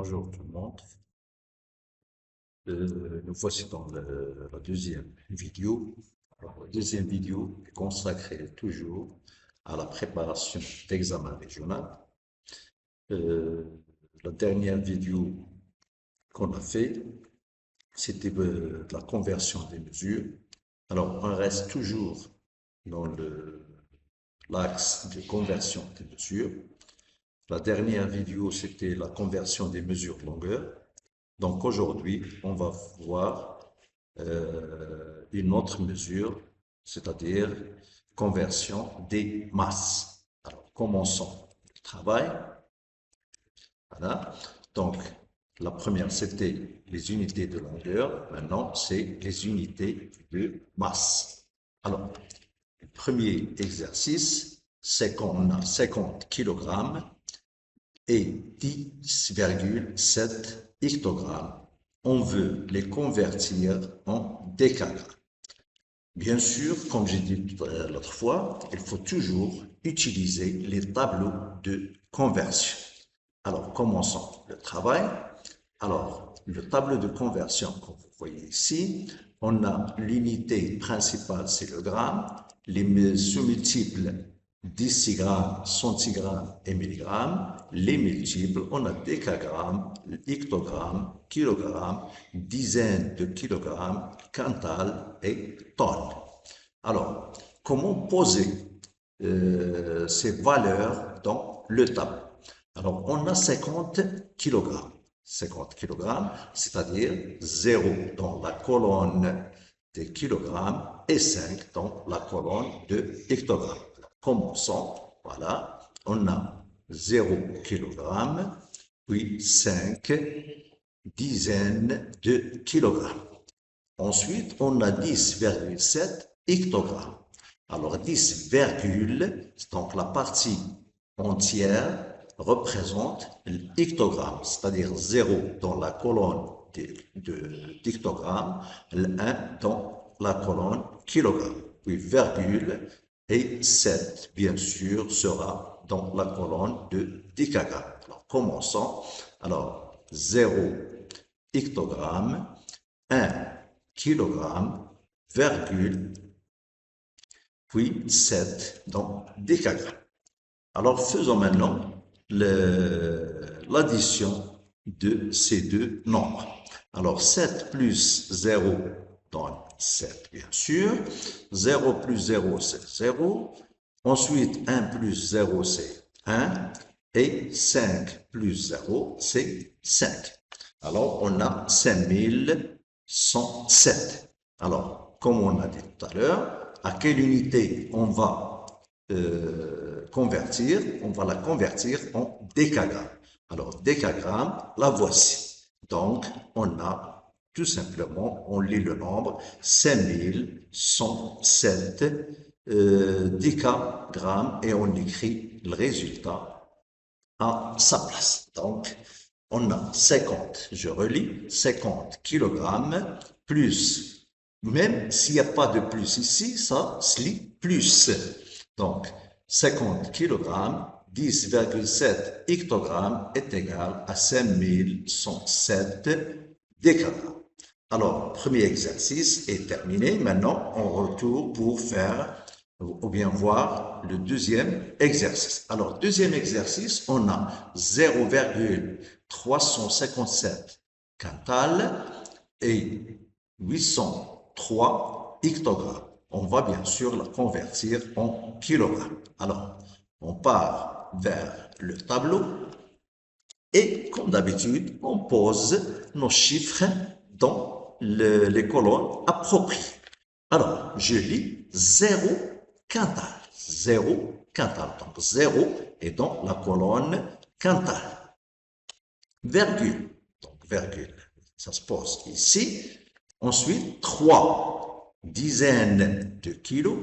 Bonjour tout le monde. Nous voici dans la deuxième vidéo. Alors, la deuxième vidéo est consacrée toujours à la préparation d'examen régional. Euh, la dernière vidéo qu'on a fait, c'était la conversion des mesures. Alors, on reste toujours dans l'axe de conversion des mesures. La dernière vidéo, c'était la conversion des mesures de longueur. Donc aujourd'hui, on va voir une autre mesure, c'est-à-dire conversion des masses. Alors commençons le travail. Voilà. Donc la première, c'était les unités de longueur. Maintenant, c'est les unités de masse. Alors, le premier exercice, c'est qu'on a 50 kg et 10,7 hectogrammes. On veut les convertir en décagrammes. Bien sûr, comme j'ai dit l'autre fois, il faut toujours utiliser les tableaux de conversion. Alors, commençons le travail. Alors, le tableau de conversion, comme vous voyez ici, on a l'unité principale, c'est le gramme, les sous-multiples décigrammes, centigrammes et milligrammes, les multiples, on a décagramme, hectogramme, kilogramme, dizaines de kilogrammes, quintal et tonnes. Alors, comment poser ces valeurs dans le tableau? Alors, on a 50 kilogrammes. 50 kilogrammes, c'est-à-dire 0 dans la colonne des kilogrammes et 5 dans la colonne de hectogrammes. Commençons, voilà, on a 0 kilogramme, puis 5 dizaines de kilogrammes. Ensuite, on a 10,7 hectogrammes. Alors 10, donc la partie entière représente l'hectogramme, c'est-à-dire 0 dans la colonne d'hectogramme, le 1 dans la colonne kilogramme, puis virgule, et 7, bien sûr, sera dans la colonne de décagramme. Alors, commençons. Alors, 0 hectogramme, 1 kilogramme, virgule, puis 7 dans décagrammes. Alors, faisons maintenant l'addition de ces deux nombres. Alors, 7 plus 0 donne 7, bien sûr. 0 plus 0, c'est 0. Ensuite, 1 plus 0, c'est 1. Et 5 plus 0, c'est 5. Alors, on a 5107. Alors, comme on a dit tout à l'heure, à quelle unité on va convertir? On va la convertir en décagramme. Alors, décagramme, la voici. Donc, on a tout simplement, on lit le nombre, 5107 décagrammes et on écrit le résultat à sa place. Donc, on a 50, je relis, 50 kilogrammes plus, même s'il n'y a pas de plus ici, ça se lit plus. Donc, 50 kilogrammes, 10,7 hectogrammes est égal à 5107 décagrammes. Alors, premier exercice est terminé. Maintenant, on retourne pour faire ou bien voir le deuxième exercice. Alors, deuxième exercice, on a 0,357 quintal et 803 hectogrammes. On va bien sûr la convertir en kilogrammes. Alors, on part vers le tableau et, comme d'habitude, on pose nos chiffres dans les colonnes appropriées. Alors, je lis 0 quintal. 0 quintal. Donc, 0 est dans la colonne quintal. Virgule. Donc, virgule. Ça se pose ici. Ensuite, 3 dizaines de kilos.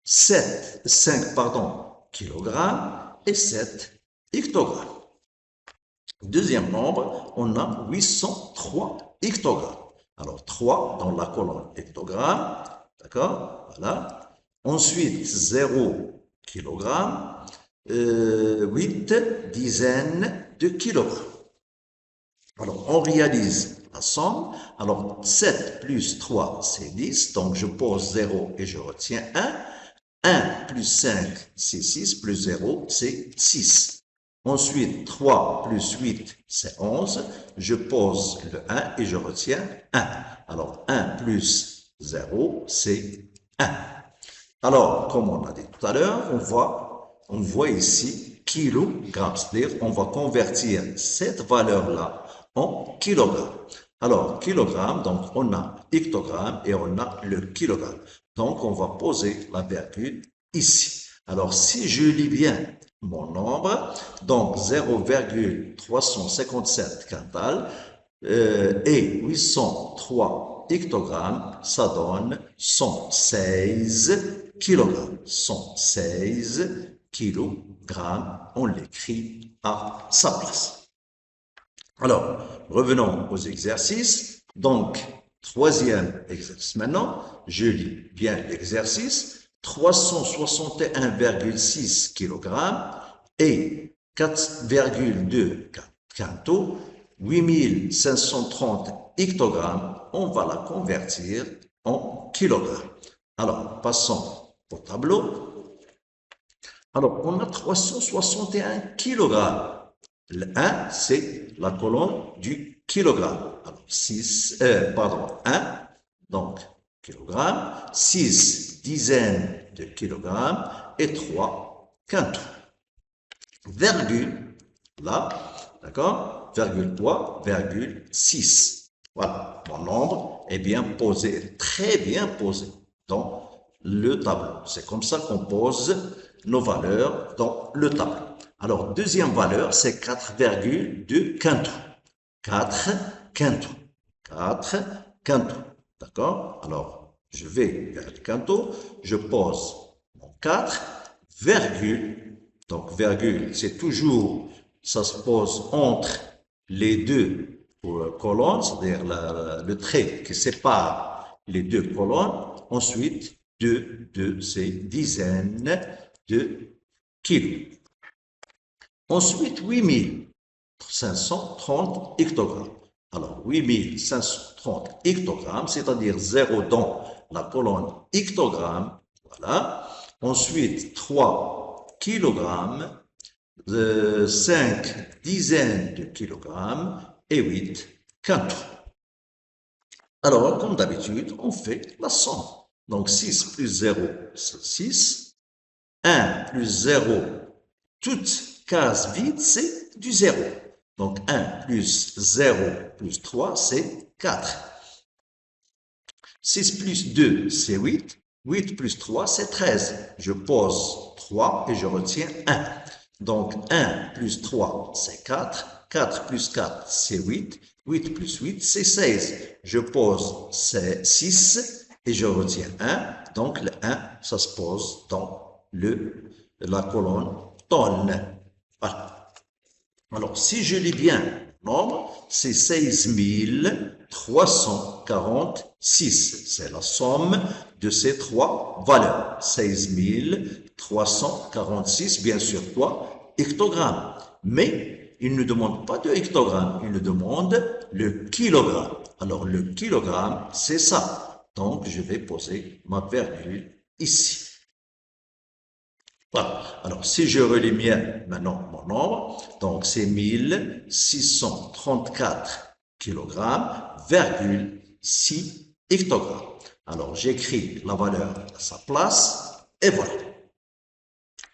5 kilogrammes et 7 hectogrammes. Deuxième nombre, on a 803 hectogrammes. Alors, 3 dans la colonne hectogramme, d'accord, voilà. Ensuite, 0 kilogramme, 8 dizaines de kilogrammes. Alors, on réalise la somme. Alors, 7 plus 3, c'est 10. Donc, je pose 0 et je retiens 1. 1 plus 5, c'est 6. Plus 0, c'est 6. Ensuite, 3 plus 8, c'est 11. Je pose le 1 et je retiens 1. Alors, 1 plus 0, c'est 1. Alors, comme on a dit tout à l'heure, on voit ici kilogramme, c'est-à-dire on va convertir cette valeur-là en kilogramme. Alors, kilogramme, donc on a hectogramme et on a le kilogramme. Donc, on va poser la virgule ici. Alors, si je lis bien mon nombre, donc 0,357 quintals et 803 hectogrammes, ça donne 116 kilogrammes. 116 kilogrammes, on l'écrit à sa place. Alors, revenons aux exercices. Donc, troisième exercice maintenant, je lis bien l'exercice. 361,6 kg et 4,2 quintaux, 8530 hectogrammes, on va la convertir en kilogrammes. Alors, passons au tableau. Alors, on a 361 kilogrammes. Le 1, c'est la colonne du kilogramme. Alors, 1, donc, kilogramme, 6 dizaines de kilogrammes et 3 quintaux. Virgule, là, d'accord, virgule 3, virgule 6. Voilà, mon nombre est bien posé, très bien posé dans le tableau. C'est comme ça qu'on pose nos valeurs dans le tableau. Alors, deuxième valeur, c'est 4,2 quintaux. 4 quintaux. 4 quintaux. D'accord? Alors, je vais vers le quintot, je pose mon 4, virgule. Donc, virgule, c'est toujours, ça se pose entre les deux colonnes, c'est-à-dire le trait qui sépare les deux colonnes. Ensuite, de ces dizaines de kilos. Ensuite, 8530 hectogrammes. Alors, 8530 hectogrammes, c'est-à-dire 0 dans la colonne hectogramme. Voilà. Ensuite, 3 kilogrammes, 5 dizaines de kilogrammes et 8 quintaux. Alors, comme d'habitude, on fait la somme. Donc, 6 plus 0, c'est 6. 1 plus 0, toute case vide, c'est du 0. Donc, 1 plus 0 plus 3, c'est 4. 6 plus 2, c'est 8. 8 plus 3, c'est 13. Je pose 3 et je retiens 1. Donc, 1 plus 3, c'est 4. 4 plus 4, c'est 8. 8 plus 8, c'est 16. Je pose 6 et je retiens 1. Donc, le 1, ça se pose dans la colonne tonne. Voilà. Alors, si je lis bien le nombre, c'est 16 346. C'est la somme de ces trois valeurs. 16 346, bien sûr, quoi? Hectogrammes. Mais il ne demande pas de hectogramme, il nous demande le kilogramme. Alors, le kilogramme, c'est ça. Donc, je vais poser ma virgule ici. Voilà. Alors, si je relis bien maintenant mon nombre, donc c'est 1634 kg, 6 hectogrammes. Alors, j'écris la valeur à sa place et voilà.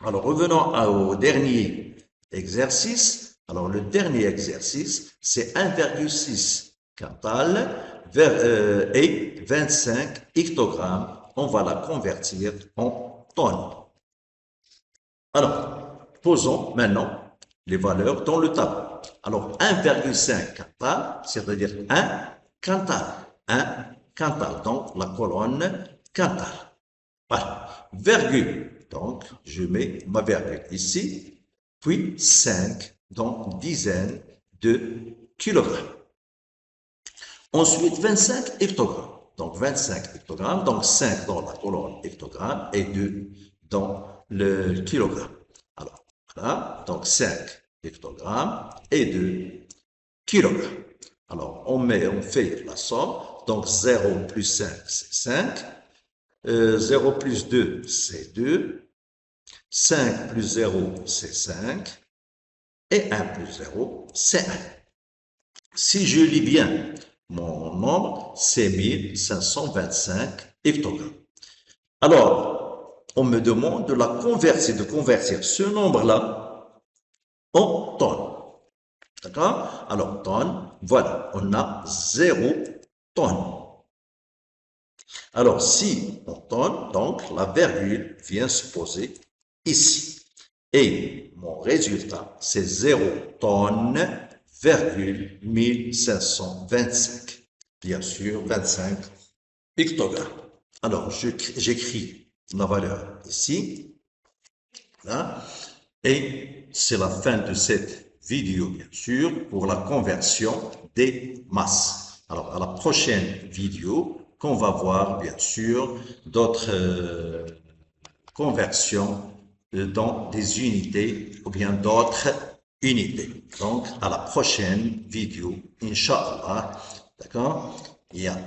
Alors, revenons au dernier exercice. Alors, le dernier exercice, c'est 1,6 quintal et 25 hectogrammes. On va la convertir en tonnes. Alors, posons maintenant les valeurs dans le tableau. Alors, 1,5 quintal, c'est-à-dire 1 quintal. 1 quintal, donc la colonne quintal. Voilà. Virgule, donc je mets ma virgule ici, puis 5, donc dizaines de kilogrammes. Ensuite, 25 hectogrammes. Donc, 25 hectogrammes, donc 5 dans la colonne hectogramme et 2 dans le kilogramme. Alors, voilà, donc 5 hectogrammes et 2 kilogrammes. Alors, on fait la somme. Donc, 0 plus 5, c'est 5. 0 plus 2, c'est 2. 5 plus 0, c'est 5. Et 1 plus 0, c'est 1. Si je lis bien mon nombre, c'est 1525 hectogrammes. Alors, on me demande de convertir ce nombre-là en tonnes. D'accord? Alors, tonnes, voilà, on a 0 tonnes. Alors, si on tonne, donc la virgule vient se poser ici. Et mon résultat, c'est 0 tonnes, virgule 1525. Bien sûr, 25 pictogrammes. Alors, j'écris la valeur ici. Là, et c'est la fin de cette vidéo, bien sûr, pour la conversion des masses. Alors, à la prochaine vidéo, qu'on va voir, bien sûr, d'autres conversions dans des unités ou bien d'autres unités. Donc, à la prochaine vidéo, Inch'Allah. D'accord? Yeah.